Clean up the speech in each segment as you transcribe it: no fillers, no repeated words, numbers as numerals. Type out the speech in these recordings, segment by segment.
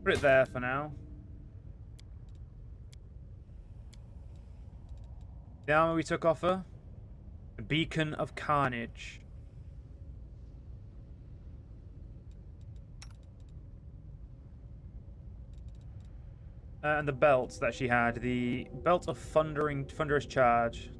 Put it there for now. The armor we took off her. A beacon of carnage. And the belts that she had. The belt of thunderous charge.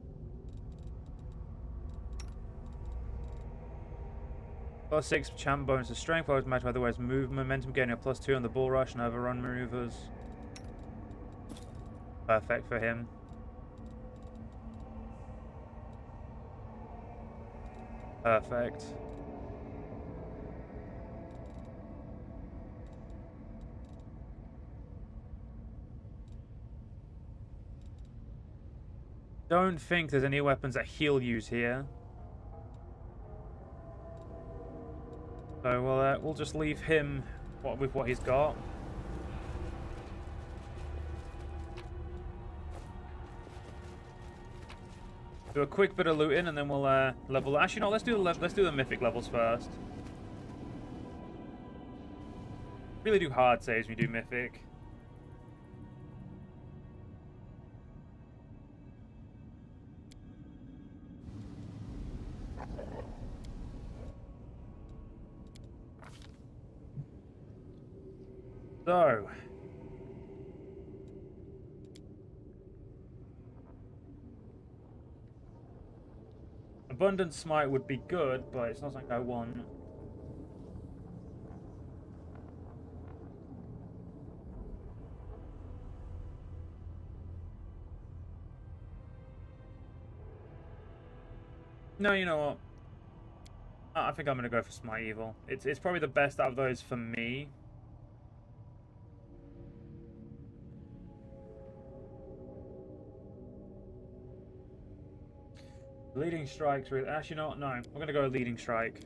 +6 champ bonus to strength, always matched by the way's movement, momentum, gaining a +2 on the bull rush and overrun maneuvers. Perfect for him. Perfect. Don't think there's any weapons that he'll use here. So we'll just leave him with what he's got. Do a quick bit of looting and then we'll level. Actually, no. Let's do the mythic levels first. Really do hard saves when we do mythic. So, Abundant Smite would be good, but it's not something I want. No, you know what? I think I'm gonna go for Smite Evil. It's probably the best out of those for me. Leading strikes with actually not. No, we're gonna go leading strike.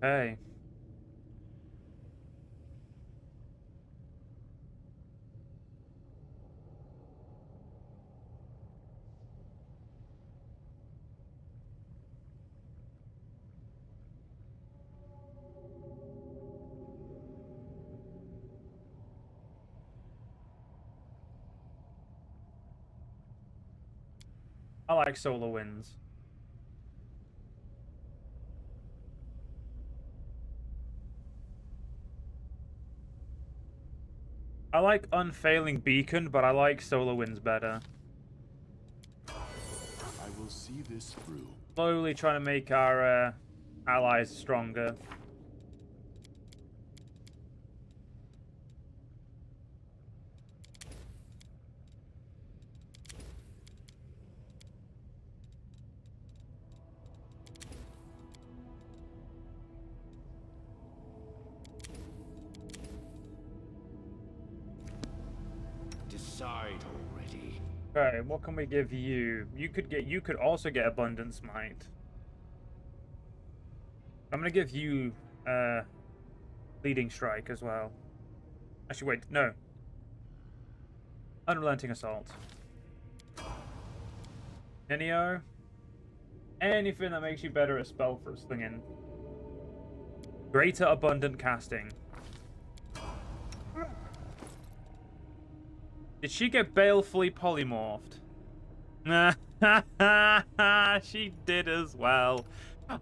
Hey. I like solar winds. I like Unfailing Beacon, but I like solar winds better. I will see this through. Slowly trying to make our allies stronger. Decide already. Okay, what can we give you? You could also get Abundant Smite. I'm gonna give you Leading Strike as well. Actually, wait, no. Unrelenting Assault. Nenio. Anything that makes you better at spell for slinging. Greater Abundant Casting. Did she get balefully polymorphed? She did as well.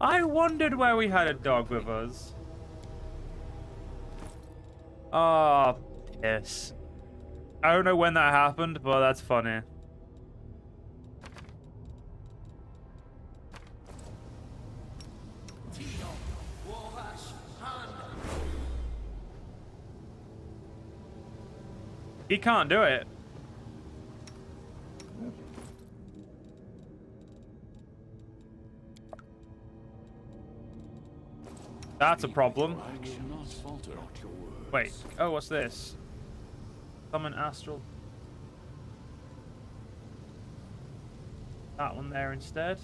I wondered where we had a dog with us. Oh, piss. I don't know when that happened, but that's funny. He can't do it. That's a problem. Wait. Oh, what's this? Summon Astral. That one there instead.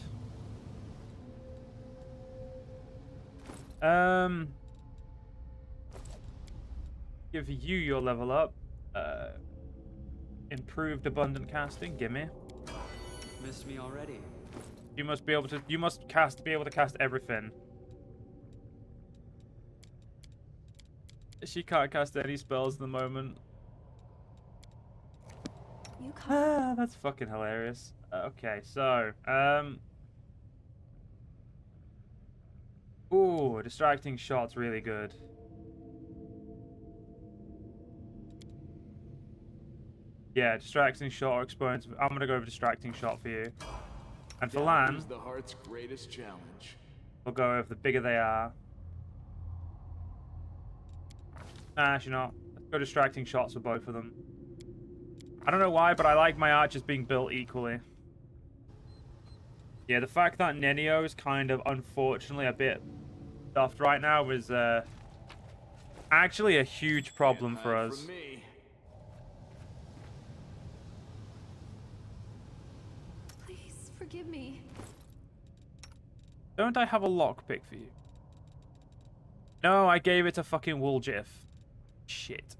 Give you your level up. Improved abundant casting. Gimme. Missed me already. You must be able to. You must be able to cast everything. She can't cast any spells at the moment. You can't. Ah, that's fucking hilarious. Okay, so, ooh, distracting shot's really good. Yeah, distracting shot or exponents. I'm gonna go for distracting shot for you. And for That Lan, is the heart's greatest challenge. we'll go with the bigger they are. Nah, actually not. Let's go distracting shots for both of them. I don't know why, but I like my archers being built equally. Yeah, the fact that Nenio is kind of, unfortunately, a bit stuffed right now is actually a huge problem Can't for hide us. from me. Please forgive me. Don't I have a lockpick for you? No, I gave it to fucking Wooljif. Shit.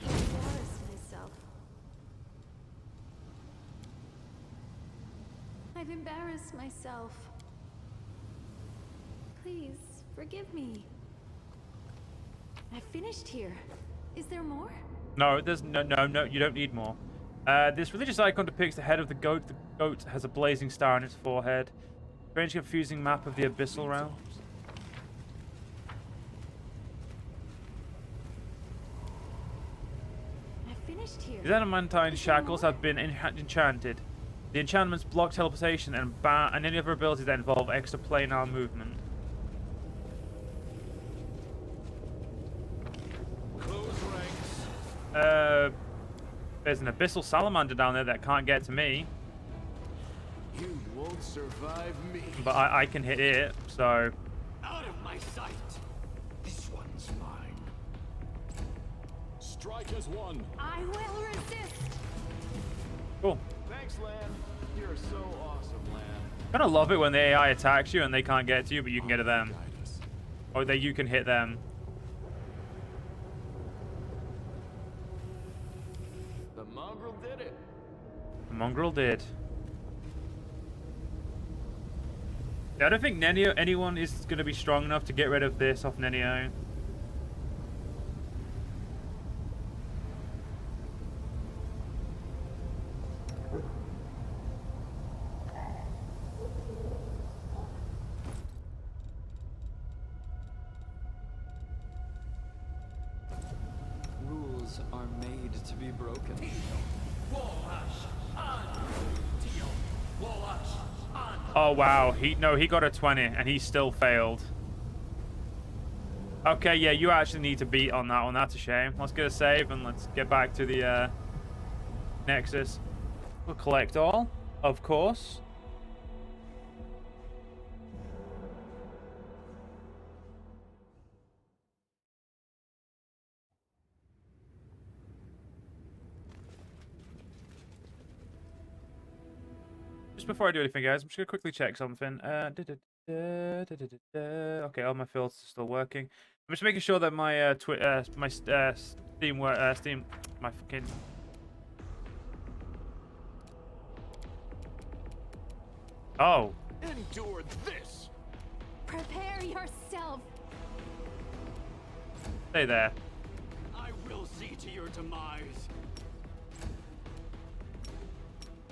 I embarrassed myself. I've embarrassed myself. Please forgive me. I finished here. Is there more? No, there's no, you don't need more. This religious icon depicts the head of the goat. The goat has a blazing star on its forehead. Strange, confusing map of the abyssal realms. I finished here. The adamantine Is there shackles more? have been enchanted. The enchantments block teleportation and any other abilities that involve extraplanar movement. Close ranks. There's an abyssal salamander down there that can't get to me, You won't survive me. but I can hit it, so... Out of my sight. This one's mine. Strike as one. I will resist. Cool. Thanks, Lan. You're so awesome, Lan. Kind of love it when the AI attacks you and they can't get to you, but you can get to them. Guide us. Or that you can hit them. The mongrel did it. The mongrel did. Yeah, I don't think anyone is going to be strong enough to get rid of this off Nenio. Rules are made to be broken. Oh wow, he got a 20 and he still failed. Okay, yeah, you actually need to beat on that one. That's a shame. Let's get a save and let's get back to the Nexus. We'll collect all, of course. Just before I do anything, guys, I'm just gonna quickly check something. Okay, all my fields are still working. I'm just making sure that my Steam my fucking. Oh, Endure this. Prepare yourself. stay there. I will see to your demise.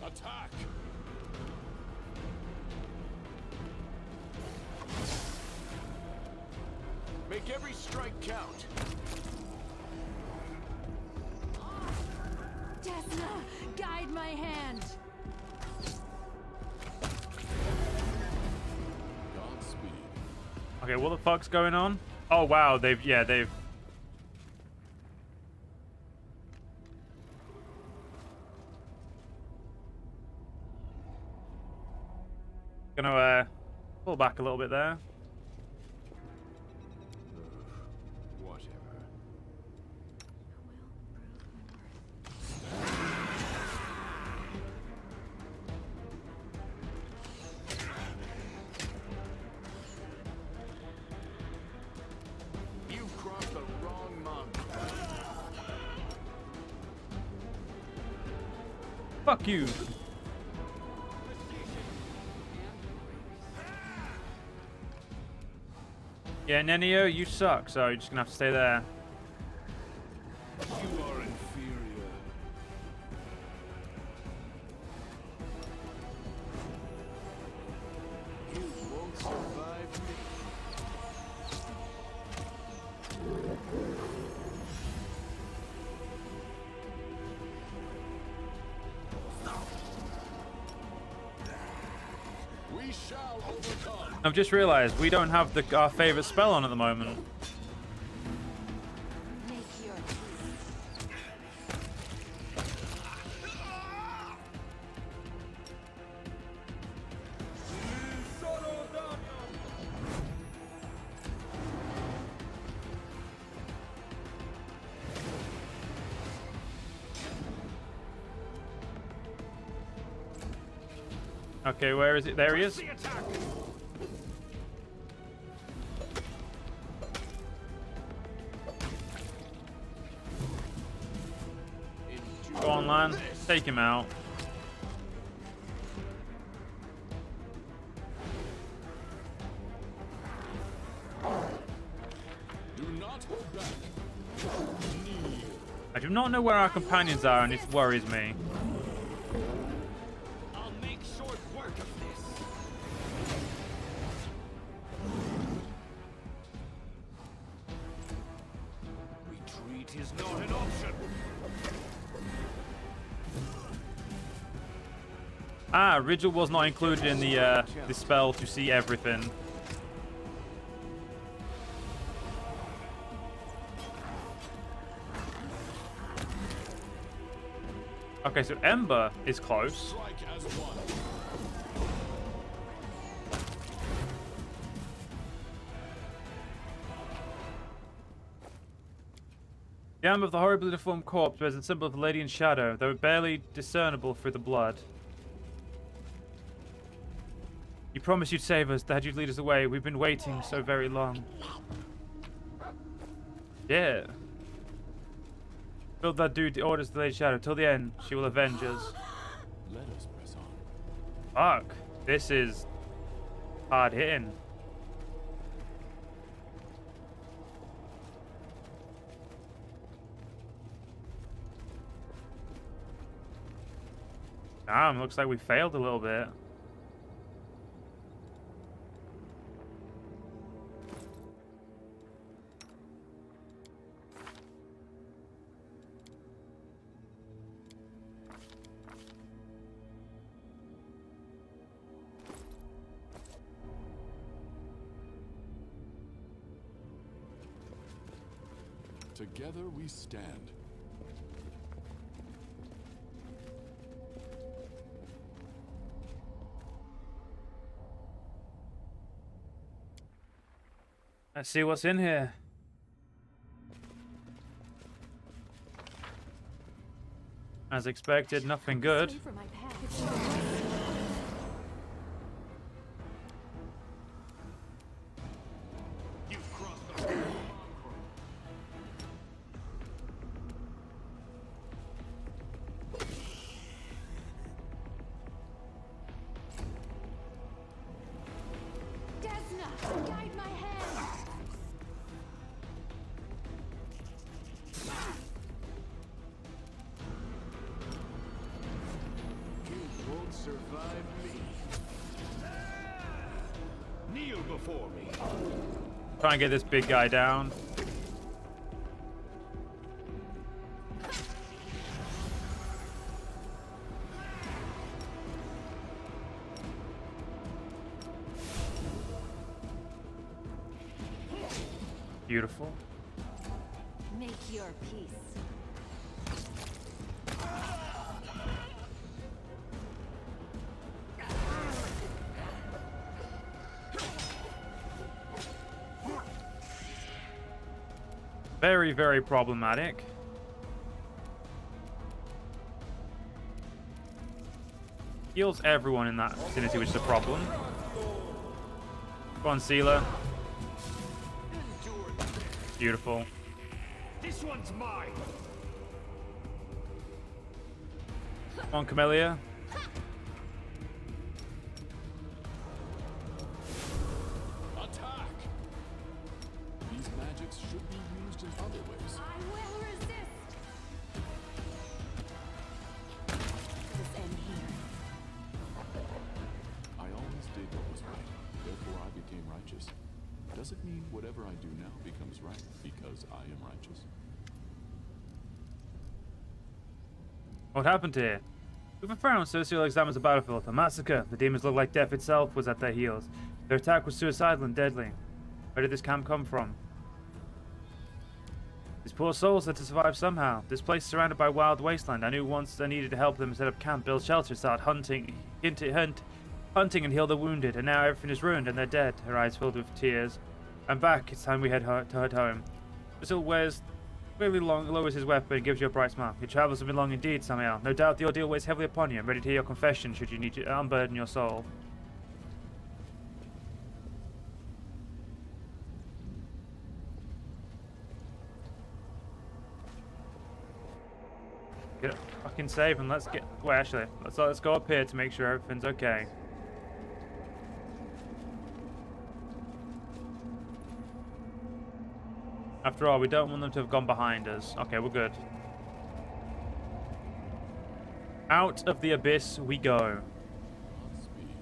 Attack. Make every strike count. Desna, guide my hand. Godspeed. Okay, what the fuck's going on? Oh wow, they've. Gonna pull back a little bit there. Whatever. You've crossed the wrong mountain. Fuck you. Yeah, Nenio, you suck, so you're just gonna have to stay there. You are inferior. You won't survive me. We shall overcome. I've just realized we don't have our favorite spell on at the moment. Make your peace. Okay, where is it? There he is. The attack. Go on, Lan. Take him out. Do not hold back. I do not know where our companions are, and it worries me. I'll make short work of this. Retreat is not an option. Ah, Rigel was not included in the spell to see everything. Okay, so Ember is close. Strike as one. The arm of the horribly deformed corpse bears a symbol of the Lady in Shadow, though barely discernible through the blood. You promised you'd save us, that you'd lead us away. We've been waiting so very long. Yeah. Build that dude the orders of the Lady Shadow. Till the end, she will avenge us. Let us press on. Fuck. This is hard hitting. Damn, looks like we failed a little bit. Together we stand. Let's see what's in here. As expected, nothing good. Stay for my path. You've crossed the line. Desna, guide my hand. You won't survive me. Kneel before me. Try and get this big guy down. Beautiful. Make your peace. Very, very problematic. Heals everyone in that vicinity, which is a problem. Go on, Sealer. Endure this. Beautiful. This one's mine. Come on, Camellia. Attack! magics should be used in other ways. I will resist. Does this end here? I always did what was right, therefore I became righteous. Does it mean whatever I do now becomes right because I am righteous? What happened here? With a frown, Cersei examines the battlefield. A massacre. The demons looked like death itself was at their heels. Their attack was suicidal and deadly. Where did this camp come from? These poor souls had to survive somehow. This place is surrounded by wild wasteland. I knew once I needed to help them set up camp, build shelters, start hunting and heal the wounded. And now everything is ruined and they're dead. Her eyes filled with tears. I'm back. It's time we head home. Basil lowers his weapon and gives you a bright smile. Your travels have been long indeed, Samael. No doubt the ordeal weighs heavily upon you. I'm ready to hear your confession should you need to unburden your soul. Get a fucking save and let's get... Wait, actually, let's go up here to make sure everything's okay. After all, we don't want them to have gone behind us. Okay, we're good. Out of the abyss we go. Godspeed.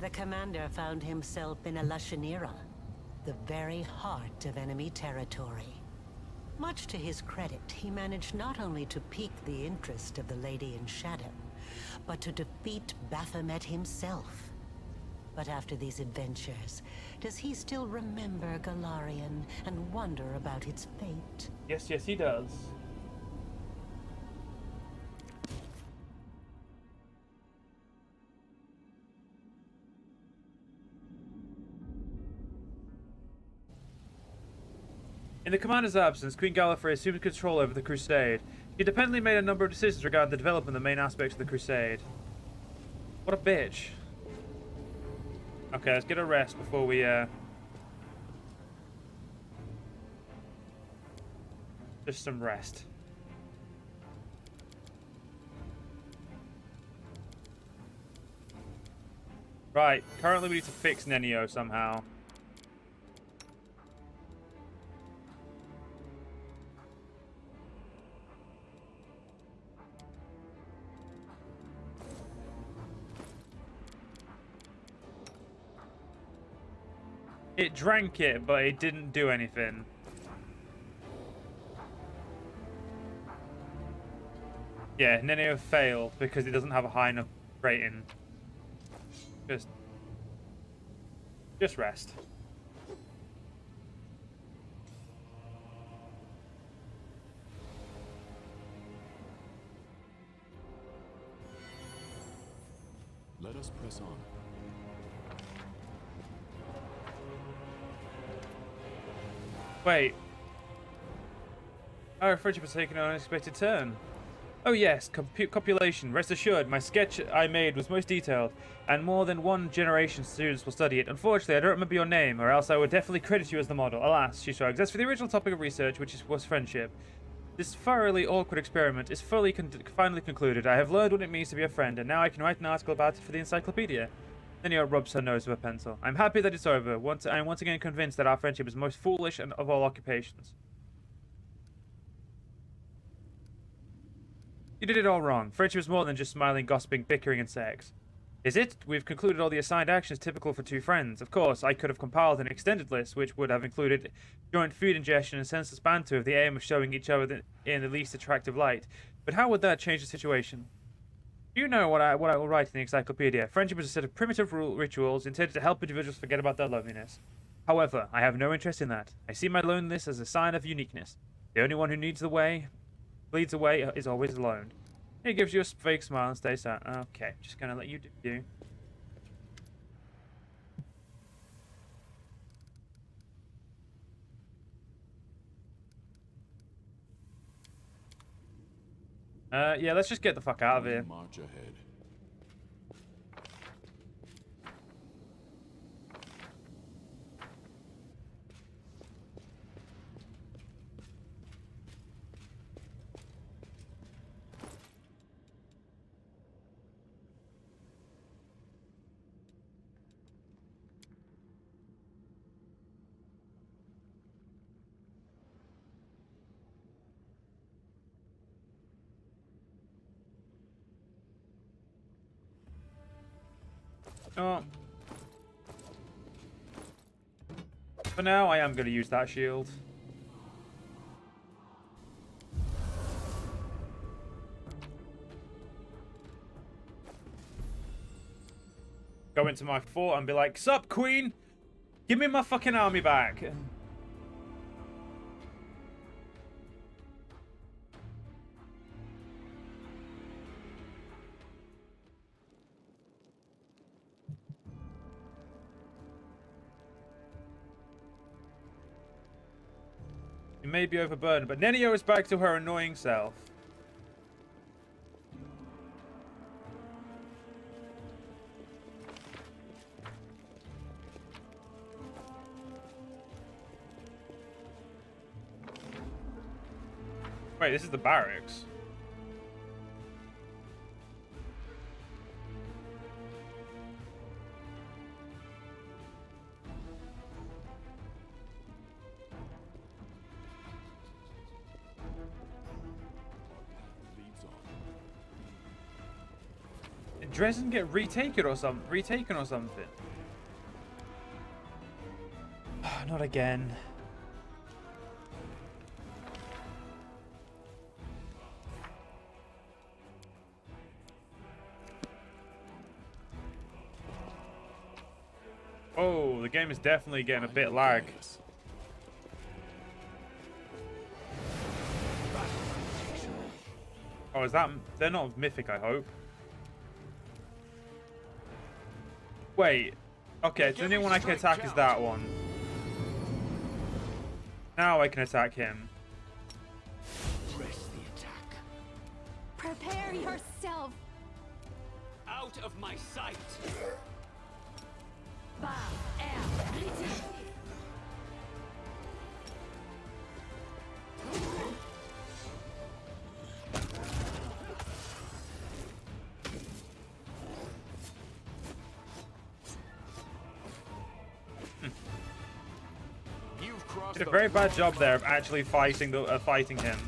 The commander found himself in a Lashanira, the very heart of enemy territory. Much to his credit, he managed not only to pique the interest of the Lady in Shadow, but to defeat Baphomet himself. But after these adventures, does he still remember Galarian and wonder about its fate? Yes, he does. In the commander's absence, Queen Gallifrey assumed control over the crusade. She independently made a number of decisions regarding the development of the main aspects of the crusade. What a bitch. Okay, let's get a rest before we, just some rest. Right, currently we need to fix Nenio somehow. It drank it, but it didn't do anything. Yeah, Nenio failed because it doesn't have a high enough rating. Just rest. Let us press on. Wait. Our friendship has taken an unexpected turn. Oh yes, copulation. Rest assured, my sketch I made was most detailed, and more than one generation students will study it. Unfortunately, I don't remember your name, or else I would definitely credit you as the model. Alas, she shrugs. As for the original topic of research, which was friendship, this thoroughly awkward experiment is finally concluded. I have learned what it means to be a friend, and now I can write an article about it for the encyclopedia. Nenio rubs her nose with a pencil. I'm happy that it's over. I am once again convinced that our friendship is the most foolish of all occupations. You did it all wrong. Friendship is more than just smiling, gossiping, bickering, and sex. Is it? We've concluded all the assigned actions typical for two friends. Of course, I could have compiled an extended list, which would have included joint food ingestion and senseless banter with the aim of showing each other in the least attractive light. But how would that change the situation? You know what I will write in the encyclopedia. Friendship is a set of primitive rituals intended to help individuals forget about their loneliness. However, I have no interest in that. I see my loneliness as a sign of uniqueness. The only one who leads away is always alone. He gives you a fake smile and stays out. Okay, just gonna let you do you. Yeah, let's just get the fuck out of here. March ahead. Oh. For now, I am going to use that shield. Go into my fort and be like, "Sup, queen? Give me my fucking army back." You may be overburdened, but Nenio is back to her annoying self. Wait, this is the barracks. Did Dresden get retaken or something? Not again. Oh, the game is definitely getting a bit lag. Oh, is that... They're not mythic, I hope. Wait. Okay, so the only one I can attack is that one. Now I can attack him. Press the attack. Prepare yourself. Out of my sight. You've crossed Did a very bad job there of actually fighting him.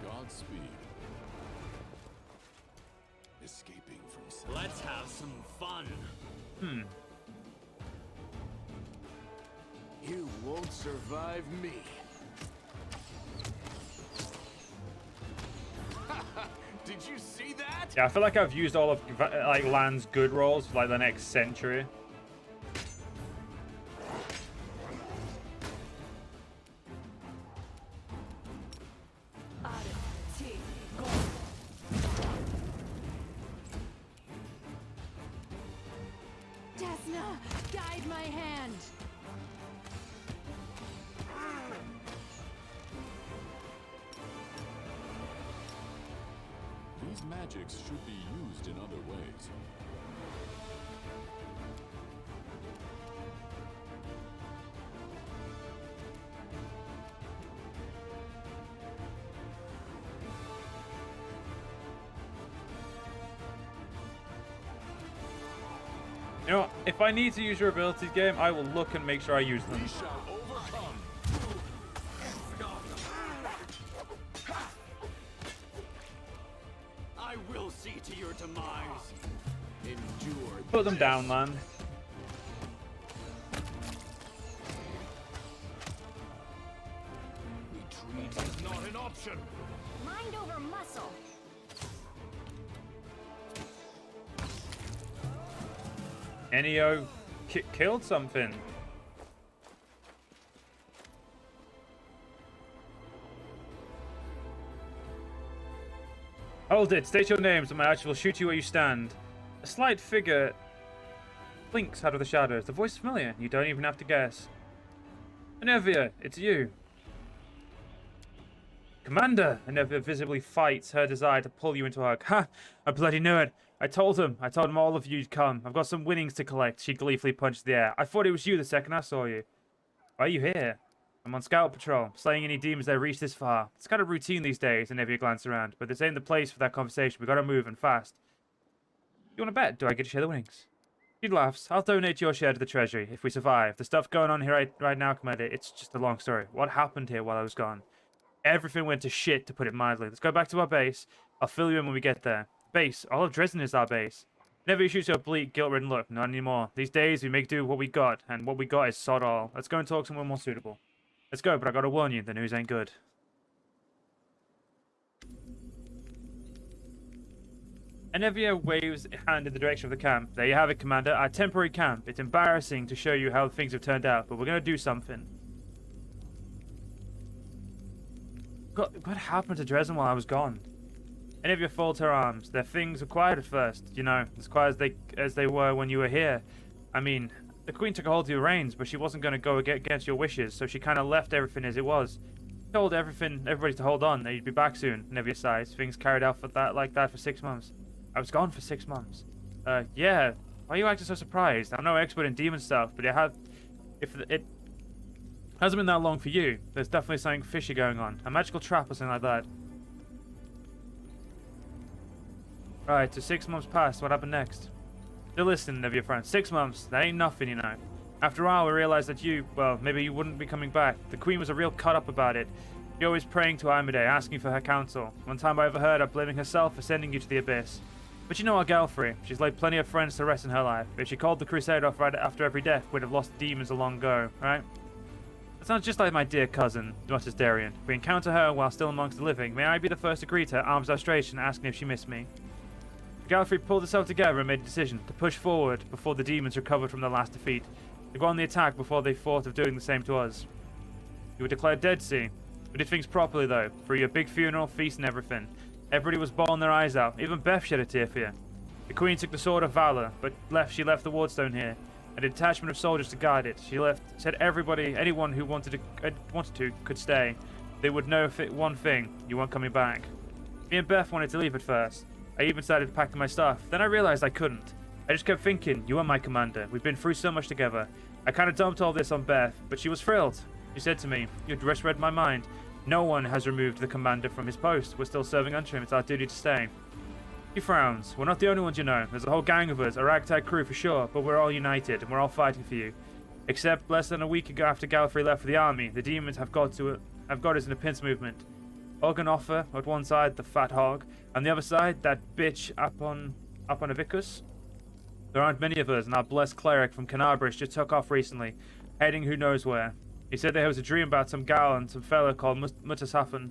Godspeed. Escaping from Let's have some fun. You won't survive me. Did you see that? Yeah, I feel like I've used all of like Land's good rolls for like the next century. Desna, guide my hand. These magics should be used in other ways. You know, if I need to use your abilities, game, I will look and make sure I use them. We shall overcome. I will see to your demise. Endure. Put them down, Land. Retreat is not an option. Mind over muscle. Enio killed something. Hold it. State your names, and my archer will shoot you where you stand. A slight figure blinks out of the shadows. The voice is familiar. You don't even have to guess. Enevia, it's you. Commander! Enevia visibly fights her desire to pull you into a hug. Ha! I bloody knew it. I told him all of you'd come. I've got some winnings to collect. She gleefully punched the air. I thought it was you the second I saw you. Why are you here? I'm on scout patrol, slaying any demons that reach this far. It's kind of routine these days, Enevia glanced around, but this ain't the place for that conversation. We gotta move, and fast. You wanna bet? Do I get to share the winnings? She laughs. I'll donate your share to the treasury, if we survive. The stuff going on here right now, Commander, it's just a long story. What happened here while I was gone? Everything went to shit, to put it mildly. Let's go back to our base. I'll fill you in when we get there. Base. All of Dresden is our base. Never shoots your bleak, guilt-ridden look. Not anymore. These days, we make do with what we got, and what we got is sod all. Let's go and talk somewhere more suitable. Let's go, but I gotta warn you, the news ain't good. Enevia waves a hand in the direction of the camp. There you have it, Commander. Our temporary camp. It's embarrassing to show you how things have turned out, but we're gonna do something. What happened to Dresden while I was gone? Enevia folds her arms. Their things were quiet at first, you know, as quiet as they were when you were here. I mean, the Queen took a hold of your reins, but she wasn't going to go against your wishes, so she kind of left everything as it was. Told everybody to hold on, that you'd be back soon. Enevia sighs. Things carried out like that for 6 months. I was gone for 6 months. Yeah. Why are you acting so surprised? I'm no expert in demon stuff, but if it hasn't been that long for you, there's definitely something fishy going on. A magical trap or something like that. Right, so 6 months passed. What happened next? Still listening, Enevia friend. 6 months. That ain't nothing, you know. After a while, we realized that well, maybe you wouldn't be coming back. The Queen was a real cut up about it. She always praying to Amade, asking for her counsel. One time I overheard her blaming herself for sending you to the Abyss. But you know our Galfrey. She's laid plenty of friends to rest in her life. If she called the Crusade off right after every death, we'd have lost demons a long ago, right? That sounds just like my dear cousin, mutters Darien. If we encounter her while still amongst the living, may I be the first to greet her, arms outstretched, asking if she missed me. Galfrey pulled herself together and made a decision to push forward before the demons recovered from their last defeat, to go on the attack before they thought of doing the same to us. You were declared dead, see? We did things properly, though. Threw you a big funeral, feast and everything. Everybody was bawling their eyes out. Even Beth shed a tear for you. The Queen took the Sword of Valor, but she left the Wardstone here, and a detachment of soldiers to guard it. She said anyone who wanted to, could stay. They would know one thing, you weren't coming back. Me and Beth wanted to leave at first. I even started packing my stuff. Then I realized I couldn't. I just kept thinking, you are my commander. We've been through so much together. I kind of dumped all this on Beth, but she was thrilled. She said to me, you just read my mind. No one has removed the commander from his post. We're still serving under him. It's our duty to stay. He frowns. We're not the only ones, you know. There's a whole gang of us, a ragtag crew for sure, but we're all united, and we're all fighting for you. Except less than a week ago after Galfrey left for the army, the demons have got us in a pince movement. Organoffer at one side, the fat hog, and the other side, that bitch up on Avicus. There aren't many of us, and our blessed cleric from Kenabres just took off recently, heading who knows where. He said there was a dream about some gal and some fella called Muttersaffen,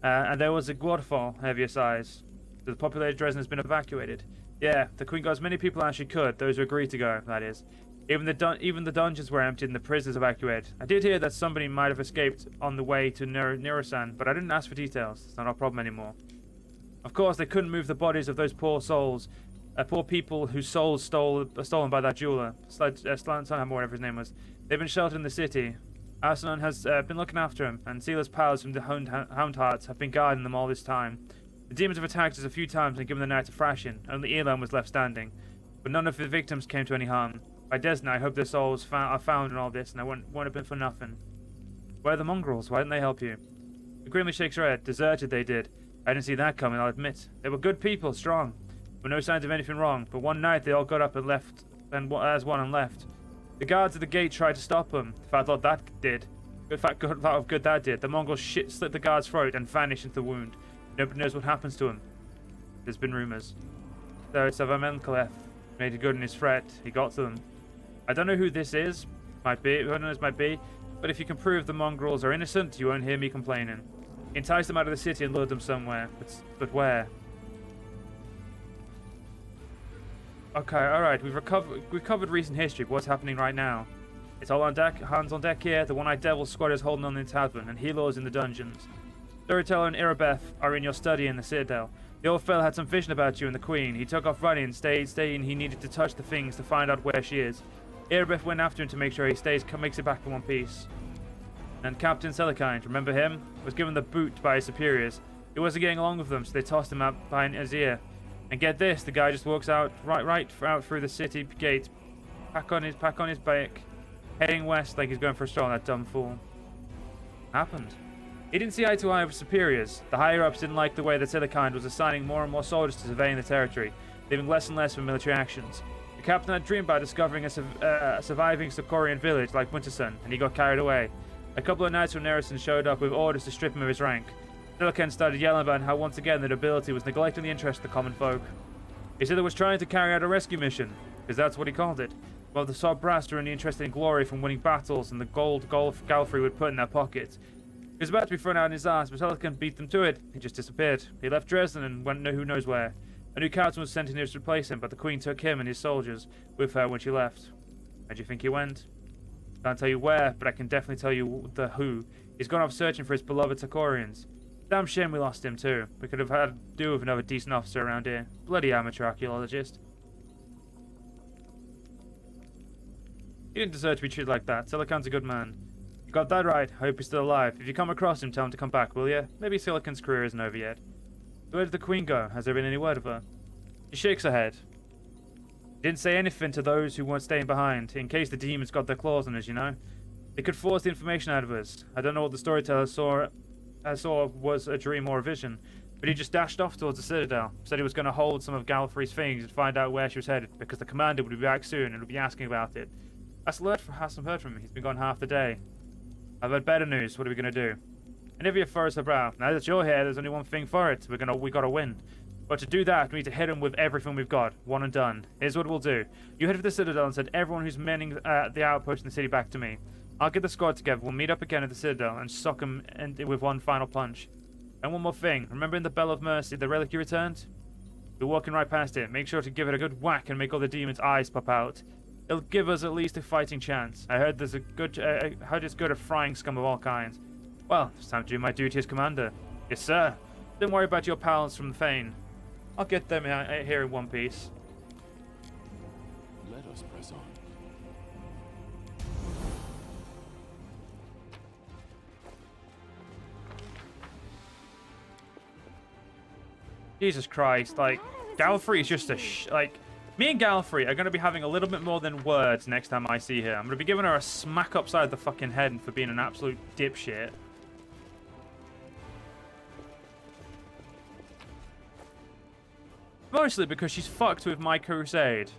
and there was a waterfall, heavier size. The populated Dresden has been evacuated. Yeah, the Queen got as many people as she could, those who agreed to go, that is. Even the dungeons were emptied and the prisoners evacuated. I did hear that somebody might have escaped on the way to Nirosan, but I didn't ask for details. It's not our problem anymore. Of course, they couldn't move the bodies of those poor people whose souls stolen by that jeweler, Slanham, or whatever his name was. They've been sheltered in the city. Arsanon has been looking after him, and Sealer's pals from the Hound Hearts have been guarding them all this time. The demons have attacked us a few times and given the night a thrashing. Only Elan was left standing, but none of the victims came to any harm. By Desna, I hope their souls are found in all this, and I won't have been for nothing. Where are the mongrels? Why didn't they help you? The grimly shakes her head. Deserted, they did. I didn't see that coming, I'll admit. They were good people, strong. There were no signs of anything wrong, but one night they all got up and left, as one and left. The guards at the gate tried to stop them. If I thought that did. Thought of good that did. The mongrels slit the guard's throat and vanished into the wound. Nobody knows what happens to him. There's been rumors. So Savamenkaleth made it good in his threat. He got to them. I don't know who this is. Might be. Who knows might be. But if you can prove the mongrels are innocent, you won't hear me complaining. Entice them out of the city and lure them somewhere. But where? Okay, alright. We've covered recent history, but what's happening right now? It's all on deck. Hands on deck here. The one-eyed devil squad is holding on in the tavern, and Helo's in the dungeons. Storyteller and Irabeth are in your study in the Citadel. The old fellow had some vision about you and the Queen. He took off running and staying he needed to touch the things to find out where she is. Irabeth went after him to make sure he makes it back in one piece. And Captain Selikind, remember him? Was given the boot by his superiors. He wasn't getting along with them, so they tossed him out behind his ear. And get this, the guy just walks out out through the city gate, pack on his back, heading west like he's going for a stroll. That dumb fool. Happened. He didn't see eye to eye with superiors. The higher-ups didn't like the way that Selikind was assigning more and more soldiers to surveying the territory, leaving less and less for military actions. The captain had dreamed about discovering a surviving Sokorian village like Wintersun, and he got carried away. A couple of knights from Nerison showed up with orders to strip him of his rank. Silakan started yelling about how once again the nobility was neglecting the interest of the common folk. He said it was trying to carry out a rescue mission, because that's what he called it, while the soft brass were only interested in glory from winning battles and the gold Galfrey would put in their pockets. He was about to be thrown out in his ass, but Silakan beat them to it. He just disappeared. He left Dresden and went who knows where. A new captain was sent in here to replace him, but the Queen took him and his soldiers with her when she left. Where do you think he went? Can't tell you where, but I can definitely tell you the who. He's gone off searching for his beloved Takorians. Damn shame we lost him too. We could have had to do with another decent officer around here. Bloody amateur archaeologist. He didn't deserve to be treated like that. Silakan's a good man. You got that right. I hope he's still alive. If you come across him, tell him to come back, will you? Maybe Silakan's career isn't over yet. So where did the Queen go? Has there been any word of her? She shakes her head. Didn't say anything to those who weren't staying behind, in case the demons got their claws on us, you know. They could force the information out of us. I don't know what the storyteller saw was a dream or a vision, but he just dashed off towards the Citadel. Said he was going to hold some of Galfrey's things and find out where she was headed, because the commander would be back soon and would be asking about it. I still hasn't heard from him. He's been gone half the day. I've had better news. What are we going to do? Olivia furrows her brow. Now that you're here, there's only one thing for it. We got to win. But to do that, we need to hit him with everything we've got. One and done. Here's what we'll do. You head for the Citadel and send everyone who's manning the outpost in the city back to me. I'll get the squad together. We'll meet up again at the Citadel and sock him with one final punch. And one more thing. Remember in the Bell of Mercy, the relic you returned? We're walking right past it. Make sure to give it a good whack and make all the demons' eyes pop out. It'll give us at least a fighting chance. I heard there's a good. I heard it's good at frying scum of all kinds. Well, it's time to do my duty as commander. Yes, sir. Don't worry about your pals from the Fane. I'll get them here in one piece. Let us press on. Jesus Christ, like, Galfrey is just a like, me and Galfrey are going to be having a little bit more than words next time I see her. I'm going to be giving her a smack upside the fucking head for being an absolute dipshit. Mostly because she's fucked with my crusade.